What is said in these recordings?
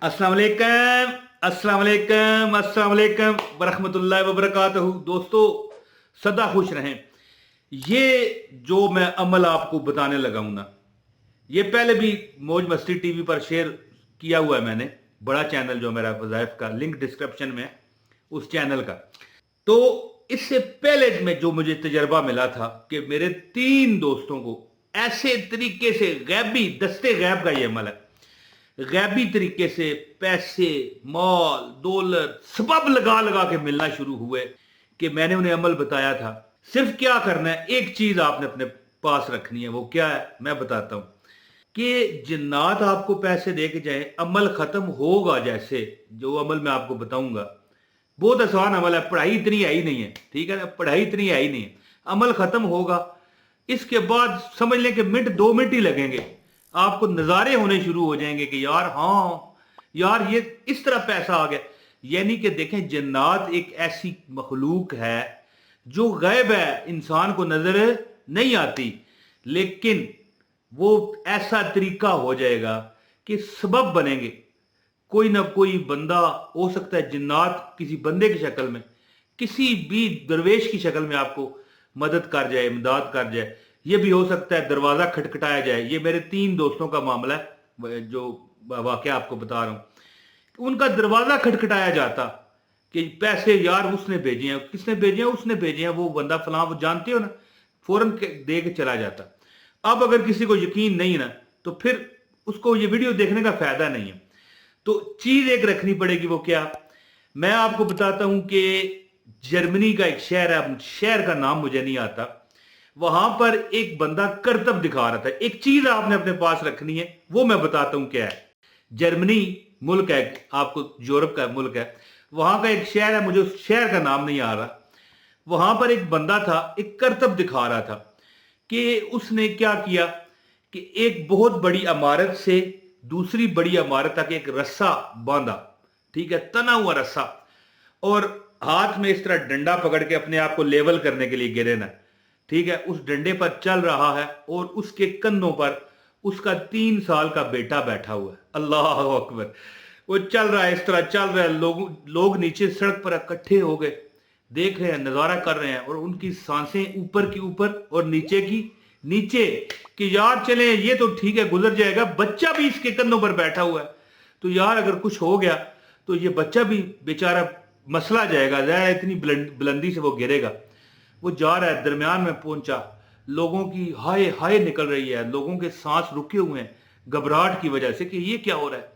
अस्सलाम वालेकुम, अस्सलाम वालेकुम, अस्सलाम वालेकुम वरहमतुल्लाहि वबरकातुहू। दोस्तों सदा खुश रहें। ये जो मैं अमल आपको बताने लगा हूं ना, ये पहले भी मौज मस्ती टीवी पर शेयर किया हुआ है मैंने। बड़ा चैनल जो मेरा वज़ाइफ का, लिंक डिस्क्रिप्शन में है, उस चैनल का। तो इससे पहले में जो मुझे तजर्बा मिला था कि मेरे 3 दोस्तों को ऐसे तरीके से गैबी, दस्ते गैब का ये अमल है, गैबी तरीके से पैसे, माल, दौलत सबब लगा लगा के मिलना शुरू हुए कि मैंने उन्हें अमल बताया था। सिर्फ क्या करना है, एक चीज आपने अपने पास रखनी है। वो क्या है मैं बताता हूं कि जिन्नात आपको पैसे दे के जाए, अमल खत्म होगा। जैसे जो अमल मैं आपको बताऊंगा बहुत आसान अमल है, पढ़ाई इतनी है ही नहीं है, ठीक है ना, पढ़ाई इतनी है ही नहीं है। अमल खत्म होगा, इसके बाद समझ लें कि मिनट 2 मिनट ही लगेंगे, आपको नज़ारे होने शुरू हो जाएंगे कि यार हाँ यार ये इस तरह पैसा आ गया। यानी कि देखें, जन्नात एक ऐसी मखलूक है जो गैब है, इंसान को नजर नहीं आती, लेकिन वो ऐसा तरीका हो जाएगा कि सबब बनेंगे। कोई ना कोई बंदा हो सकता है, जिन्नात किसी बंदे की शक्ल में, किसी भी दरवेश की शक्ल में आपको मदद कर जाए, इमदाद कर जाए। ये भी हो सकता है दरवाजा खटखटाया जाए। ये मेरे 3 दोस्तों का मामला है जो वाकया आपको बता रहा हूं। उनका दरवाजा खटखटाया जाता कि पैसे यार उसने भेजे हैं। किसने भेजे हैं? उसने भेजे हैं, वो बंदा फलां, वो जानते हो ना, फौरन दे के चला जाता। अब अगर किसी को यकीन नहीं ना, तो फिर उसको ये वीडियो देखने का फायदा नहीं है। तो चीज एक रखनी पड़ेगी। वो क्या, मैं आपको बताता हूं कि जर्मनी का एक शहर है, शहर का नाम मुझे नहीं आता, वहां पर एक बंदा करतब दिखा रहा था। एक चीज आपने अपने पास रखनी है, वो मैं बताता हूं क्या है। जर्मनी मुल्क है, आपको यूरोप का मुल्क है, वहां का एक शहर है, मुझे उस शहर का नाम नहीं आ रहा। वहां पर एक बंदा था, एक करतब दिखा रहा था कि उसने क्या किया कि एक बहुत बड़ी इमारत से दूसरी बड़ी इमारत तक एक रस्सा बांधा, ठीक है, तना हुआ रस्सा, और हाथ में इस तरह डंडा पकड़ के अपने आप को लेवल करने के लिए गिरे ना, ठीक है, उस डंडे पर चल रहा है और उसके कंधों पर उसका 3 साल का बेटा बैठा हुआ है। अल्लाह अकबर। वो चल रहा है, इस तरह चल रहा है। लोग नीचे सड़क पर इकट्ठे हो गए, देख रहे हैं, नजारा कर रहे हैं, और उनकी सांसें ऊपर की ऊपर और नीचे की नीचे, कि यार चले ये तो ठीक है गुजर जाएगा, बच्चा भी इसके कंधों पर बैठा हुआ है, तो यार अगर कुछ हो गया तो ये बच्चा भी बेचारा मसला जाएगा, ज़रा इतनी बुलंदी से वो गिरेगा। वो जा रहा है, दरमियान में पहुंचा, लोगों की हाय हाय निकल रही है, लोगों के सांस रुके हुए हैं घबराहट की वजह से कि ये क्या हो रहा है।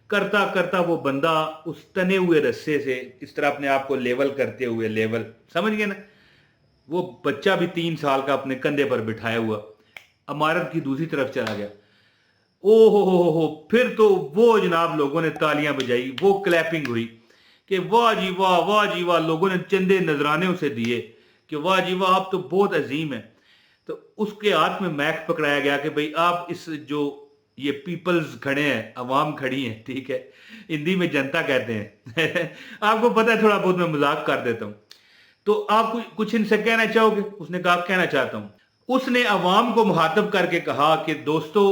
करता करता वो बंदा उस तने हुए रस्से से इस तरह अपने आप को लेवल करते हुए, लेवल समझ गए ना, वो बच्चा भी 3 साल का अपने कंधे पर बिठाया हुआ इमारत की दूसरी तरफ चला गया। ओ हो, फिर तो वो जनाब लोगों ने तालियां बजाई, वो क्लैपिंग हुई कि वाह जी वाह, वाह जी वाह। लोगों ने चंदे नजराने उसे दिए कि वाह जी वाह, आप तो बहुत अजीम है। तो उसके हाथ में मैक पकड़ाया गया कि भाई आप इस जो ये पीपल्स खड़े हैं, अवाम खड़ी है, ठीक है, हिंदी में जनता कहते हैं आपको पता है, थोड़ा बहुत मैं मजाक कर देता हूं। तो आप कुछ इनसे कहना चाहोगे? उसने कहा कहना चाहता हूं। उसने अवाम को मुखातब करके कहा कि दोस्तों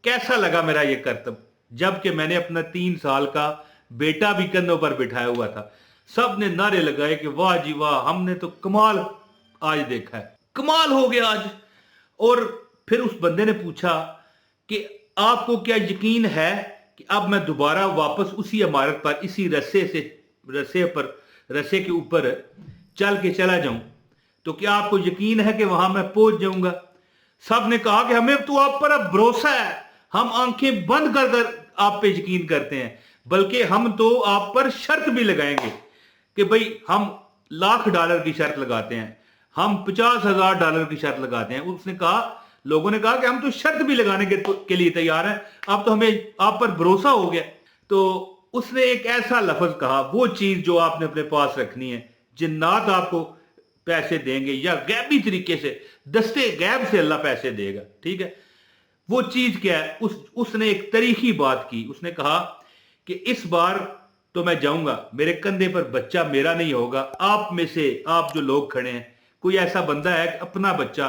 कैसा लगा मेरा ये करतब, जबकि मैंने अपना 3 साल का बेटा भी कंधों पर बिठाया हुआ था। सब ने नारे लगाए कि वाह जी वाह, हमने तो कमाल आज देखा है, कमाल हो गया आज। और फिर उस बंदे ने पूछा कि आपको क्या यकीन है कि अब मैं दोबारा वापस उसी इमारत पर, इसी रस्से के ऊपर चल के चला जाऊं, तो क्या आपको यकीन है कि वहां मैं पहुंच जाऊंगा? सब ने कहा कि हमें तो आप पर अब भरोसा है, हम आंखें बंद कर कर आप पे यकीन करते हैं, बल्कि हम तो आप पर शर्त भी लगाएंगे कि भाई हम $1,00,000 की शर्त लगाते हैं, हम $50,000 की शर्त लगाते हैं। उसने कहा, लोगों ने कहा कि हम तो शर्त भी लगाने के लिए तैयार हैं, अब तो हमें आप पर भरोसा हो गया। तो उसने एक ऐसा लफ्ज कहा, वो चीज जो आपने अपने पास रखनी है। जिन्नात आपको पैसे देंगे या गैबी तरीके से, दस्ते गैब से अल्लाह पैसे देगा, ठीक है। वो चीज क्या है? उसने एक तरीकी बात की। उसने कहा कि इस बार तो मैं जाऊंगा, मेरे कंधे पर बच्चा मेरा नहीं होगा, आप में से आप जो लोग खड़े हैं, कोई ऐसा बंदा है कि अपना बच्चा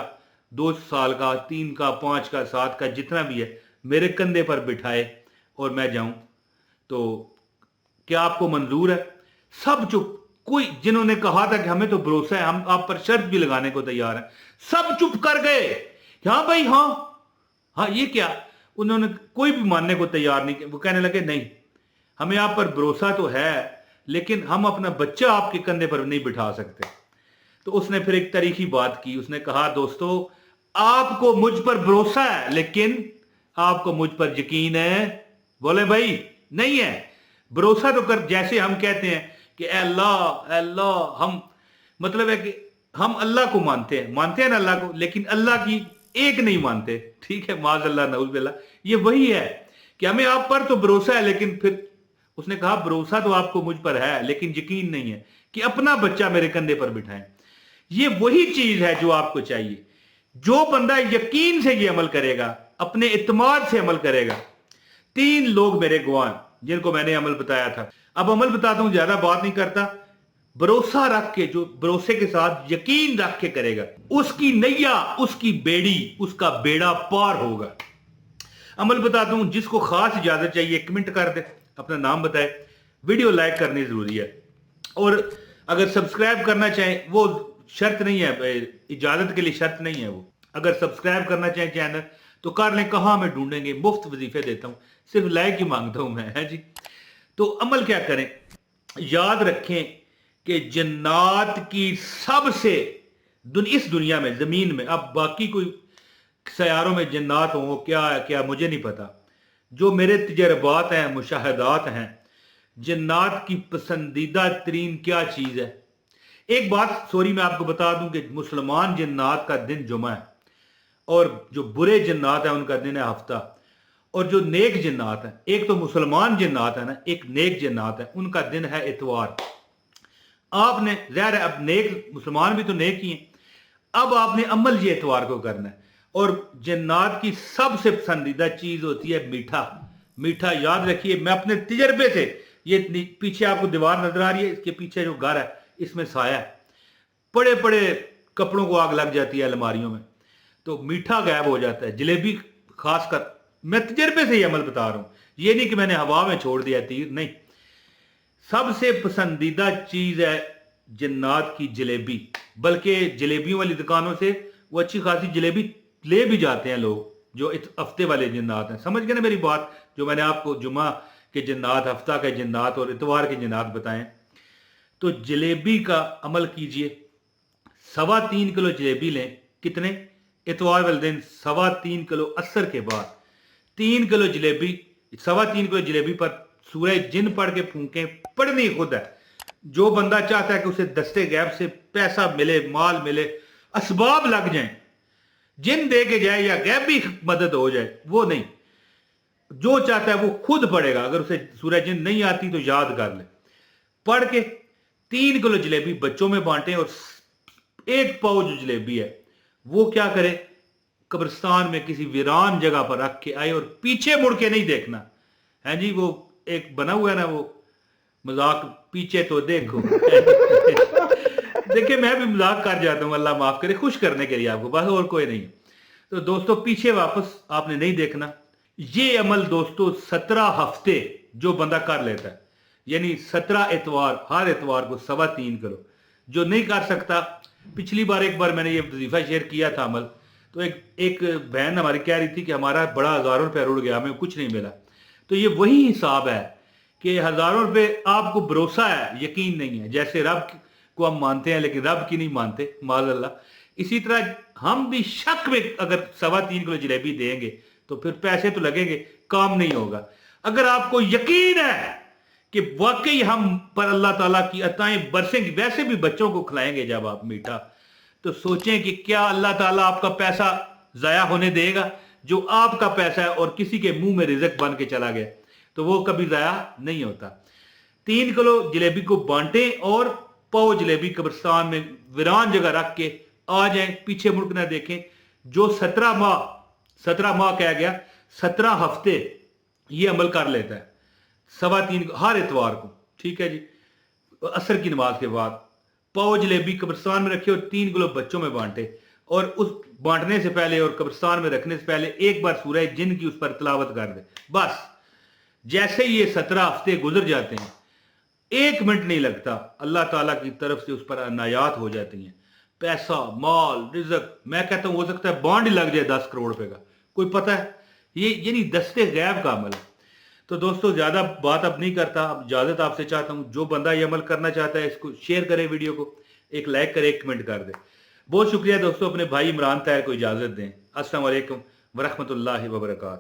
2 साल का, 3 का, 5 का, 7 का, जितना भी है, मेरे कंधे पर बिठाए और मैं जाऊं। तो क्या आपको मंजूर है? सब चुप। कोई, जिन्होंने कहा था कि हमें तो भरोसा है, हम आप पर शर्त भी लगाने को तैयार हैं, सब चुप कर गए। हाँ भाई, हाँ हाँ, ये क्या? उन्होंने कोई भी मानने को तैयार नहीं। वो कहने लगे नहीं, हमें आप पर भरोसा तो है, लेकिन हम अपना बच्चा आपके कंधे पर नहीं बिठा सकते। तो उसने फिर एक तरीकी बात की। उसने कहा, दोस्तों आपको मुझ पर भरोसा है, लेकिन आपको मुझ पर यकीन है? बोले भाई नहीं है। भरोसा तो कर, जैसे हम कहते हैं कि अल्लाह अल्लाह, हम मतलब है कि हम अल्लाह को मानते हैं ना अल्लाह को, लेकिन अल्लाह की एक नहीं मानते। ठीक है, माज़अल्लाह नऊज़ बिल्लाह। ये वही है कि हमें आप पर तो भरोसा है, लेकिन फिर उसने कहा भरोसा तो आपको मुझ पर है, लेकिन यकीन नहीं है कि अपना बच्चा मेरे कंधे पर बिठाएं। ये वही चीज है जो आपको चाहिए। जो बंदा यकीन से ये अमल करेगा, अपने इत्मीनान से अमल करेगा। 3 लोग मेरे गवाह जिनको मैंने अमल बताया था। अब अमल बताता हूं, ज्यादा बात नहीं करता। भरोसा रख के, जो भरोसे के साथ यकीन रख के करेगा, उसकी नैया, उसकी बेड़ी, उसका बेड़ा पार होगा। अमल बताता हूं, जिसको खास इजाजत चाहिए 1 मिनट कर दे, अपना नाम बताए, वीडियो लाइक करनी जरूरी है, और अगर सब्सक्राइब करना चाहें, वो शर्त नहीं है, इजाजत के लिए शर्त नहीं है वो। अगर सब्सक्राइब करना चाहें चैनल तो कर लें। कहाँ में ढूंढेंगे? मुफ्त वजीफे देता हूं, सिर्फ लाइक ही मांगता हूं मैं, है जी। तो अमल क्या करें? याद रखें कि जन्नात की सबसे इस दुनिया में, जमीन में, अब बाकी कोई सयारों में जन्नात हो क्या क्या मुझे नहीं पता, जो मेरे तजर्बात हैं, मुशाहदात हैं, जन्नात की पसंदीदा तरीन क्या चीज है। एक बात सॉरी मैं आपको बता दूं कि मुसलमान जन्नात का दिन जुमा है, और जो बुरे जन्नात है उनका दिन है हफ्ता। और जो नेक जन्नात है, एक तो मुसलमान जन्नात है ना, एक नेक जन्नात है, उनका दिन है इतवार। आपने ज़ाहिर है, अब नेक मुसलमान भी तो नेक ही हैं, अब आपने अमल ये इतवार को करना है। और जन्नात की सबसे पसंदीदा चीज होती है मीठा। मीठा याद रखिए, मैं अपने तजर्बे से, ये पीछे आपको दीवार नजर आ रही है, इसके पीछे जो घर है इसमें साया है, बड़े बड़े कपड़ों को आग लग जाती है अलमारियों में, तो मीठा गायब हो जाता है। जलेबी खासकर, मैं तजर्बे से ही अमल बता रहा हूं, ये नहीं कि मैंने हवा में छोड़ दिया तीर, नहीं। सबसे पसंदीदा चीज है जन्नात की जलेबी, बल्कि जलेबियों वाली दुकानों से वो अच्छी खासी जलेबी ले भी जाते हैं लोग, जो हफ्ते वाले जन्नात हैं। समझ गए ना मेरी बात? जो मैंने आपको जुमा के जन्नात, हफ्ता के जन्नात और इतवार के जन्नात बताएं। तो जलेबी का अमल कीजिए। 3.25 किलो जलेबी लें। कितने? इतवार वाले दिन 3.25 किलो, असर के बाद 3 किलो जलेबी, 3.25 किलो जलेबी पर सूरज जिन पढ़ के फूंके, पढ़नी खुद है। जो बंदा चाहता है कि उसे दस्ते गैब से पैसा मिले, माल मिले, असबाब लग जाए, जिन दे के जाए या गैब भी मदद हो जाए, वो नहीं। जो चाहता है वो खुद पढ़ेगा। अगर उसे सूरज जिन नहीं आती तो याद कर ले, पढ़ के 3 किलो जलेबी बच्चों में बांटे, और 1 पाव जो जलेबी है वो क्या करे, कब्रिस्तान में किसी वीरान जगह पर रख के आए, और पीछे मुड़ के नहीं देखना है जी। वो एक बना हुआ है ना वो मजाक, पीछे तो देखो देखिए मैं भी मजाक कर जाता हूं, अल्लाह माफ करे, खुश करने के लिए आपको, बस और कोई नहीं। तो दोस्तों पीछे वापस आपने नहीं देखना। ये अमल दोस्तों 17 हफ्ते जो बंदा कर लेता है, यानी 17 इतवार, हर इतवार को 3.25 किलो। जो नहीं कर सकता, पिछली बार एक बार मैंने ये वजीफा शेयर किया था अमल, तो एक बहन हमारी कह रही थी कि हमारा बड़ा हज़ारों रुपया रुड़ गया, हमें कुछ नहीं मिला। तो ये वही हिसाब है कि हज़ारों रुपये आपको भरोसा है, यकीन नहीं है। जैसे रब को हम मानते हैं लेकिन रब की नहीं मानते, माज़अल्लाह, इसी तरह हम भी शक में अगर 3.25 किलो जलेबी देंगे तो फिर पैसे तो लगेंगे, काम नहीं होगा। अगर आपको यकीन है कि वाकई हम पर अल्लाह ताला की अताएं बरसेंगी, वैसे भी बच्चों को खिलाएंगे जब आप मीठा, तो सोचें कि क्या अल्लाह ताला आपका पैसा जाया होने देगा? जो आपका पैसा है और किसी के मुंह में रिज़्क बन के चला गया तो वो कभी जाया नहीं होता। 3 किलो जलेबी को बांटें और पाव जलेबी कब्रिस्तान में वीरान जगह रख के आ जाएं, पीछे मुड़ ना देखें। जो 17 माह कह गया, 17 हफ्ते ये अमल कर लेता है, 3.25 हर इतवार को, ठीक है जी। असर की नमाज के बाद पाव जलेबी कब्रिस्तान में रखे और 3 किलो बच्चों में बांटे, और उस बांटने से पहले और कब्रिस्तान में रखने से पहले एक बार सूरह जिन की उस पर तिलावत कर दे। बस जैसे ही ये 17 हफ्ते गुजर जाते हैं, 1 मिनट नहीं लगता, अल्लाह ताला की तरफ से उस पर अनायात हो जाती हैं, पैसा, माल, रिजक। मैं कहता हूं हो सकता है बॉन्ड ही लग जाए 10 करोड़ रुपए का, कोई पता है? ये यानी दस्ते गैब का अमल है। तो दोस्तों ज्यादा बात अब नहीं करता, अब इजाजत आपसे चाहता हूं। जो बंदा ये अमल करना चाहता है इसको शेयर करे, वीडियो को एक लाइक करे, एक कमेंट कर दे। बहुत शुक्रिया दोस्तों, अपने भाई इमरान ताहिर को इजाजत दें। अस्सलाम वालेकुम वरहमतुल्लाहि वबरकातुहू।